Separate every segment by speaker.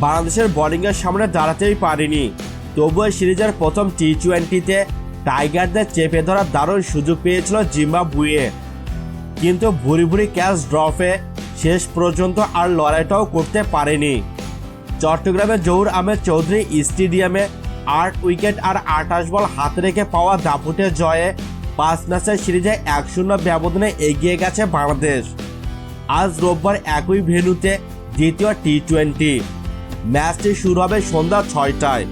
Speaker 1: বাংলাদেশের বোলিংয়ের সামনে দাঁড়াতেই পারেনি। তবুও সিরিজের প্রথম টি-20তে টাইগারদের চেপে ধরার দারুণ সুযোগ পেয়েছিল জিম্বাবুয়ে, কিন্তু ভুরি ভুরি ক্যাচ ড্রপে শেষ পর্যন্ত আর লড়াইটাও করতে পারেনি। চট্টগ্রামের জহুর আহমেদ চৌধুরী স্টেডিয়ামে 8 উইকেট আর 28 বল হাতে রেখে পাওয়া দাপুটে জয়ে 5 ম্যাচের সিরিজে 1-0 ব্যবধানে এগিয়ে গেছে বাংলাদেশ। আজ রোববার একই ভেন্যুতে দ্বিতীয় টি-20 ম্যাচটি শুরু হবে সন্ধ্যা 6টায়।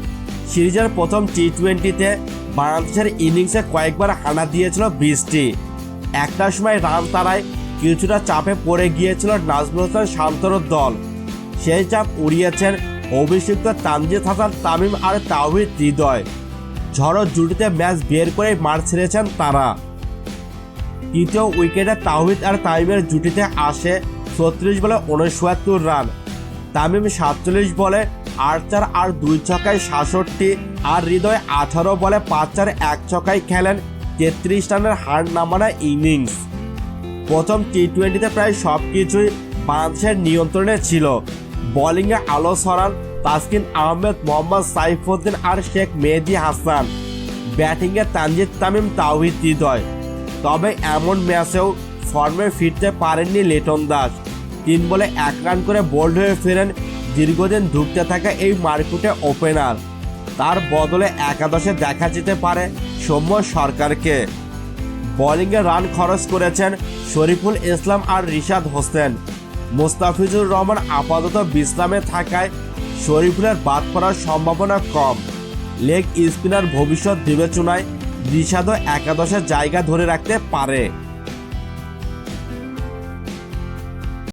Speaker 1: সিরিজের প্রথম টি-20তে বাংলাদেশের ইনিংসে কয়েকবার হানা দিয়েছিল বৃষ্টি। একটা সময় রান তাড়ায় কিছুটা চাপে পড়ে গিয়েছিল নাজমুল হাসান শান্তর দল। সেই চাপ উড়িয়েছেন অভিষিক্ত তানজিদ হাসান তামিম আর তাওহিদ হৃদয়। ঝড়ো জুটিতে ম্যাচ বের করে মার ছেড়েছেন তারা। তৃতীয় উইকেটে তাওহিদ আর তামিমের জুটিতে আসে 36 বলে 69 রান। তামিম 47 বলে 8 চার আর 2 ছক্কায় 66, আর হৃদয় 18 বলে 5 চার 1 ছক্কায় খেলেন 33 রানের হার নামানো ইনিংস। প্রথম টি-20তে প্রায় সব কিছুই বাংলাদেশের নিয়ন্ত্রণে ছিল। বোলিংয়ে আলো ছড়ান তাসকিন আহমেদ, মোহাম্মদ সাইফুদ্দিন আর শেখ মেহেদী হাসান। ব্যাটিংয়ে তানজিদ তামিম, তাওহিদ হৃদয়। তবে এমন ম্যাচেও ফর্মে ফিরতে পারেননি লিটন দাস। 3 বলে 1 রান করে বোল্ড হয়ে ফেরেন দীর্ঘদিন ধুঁকতে থাকা এই মারকুটে ওপেনার। তার বদলে একাদশে দেখা যেতে পারে সৌম্য সরকারকে। বোলিংয়ে রান খরচ করেছেন শরীফুল ইসলাম আর রিশাদ হোসেন। মুস্তাফিজুর রহমান আপাতত বিশ্রামে থাকায় শরীফুলের বাদ পড়ার সম্ভাবনা কম। লেগ স্পিনার ভবিষ্যৎ বিবেচনায় রিশাদও একাদশের জায়গা ধরে রাখতে পারে।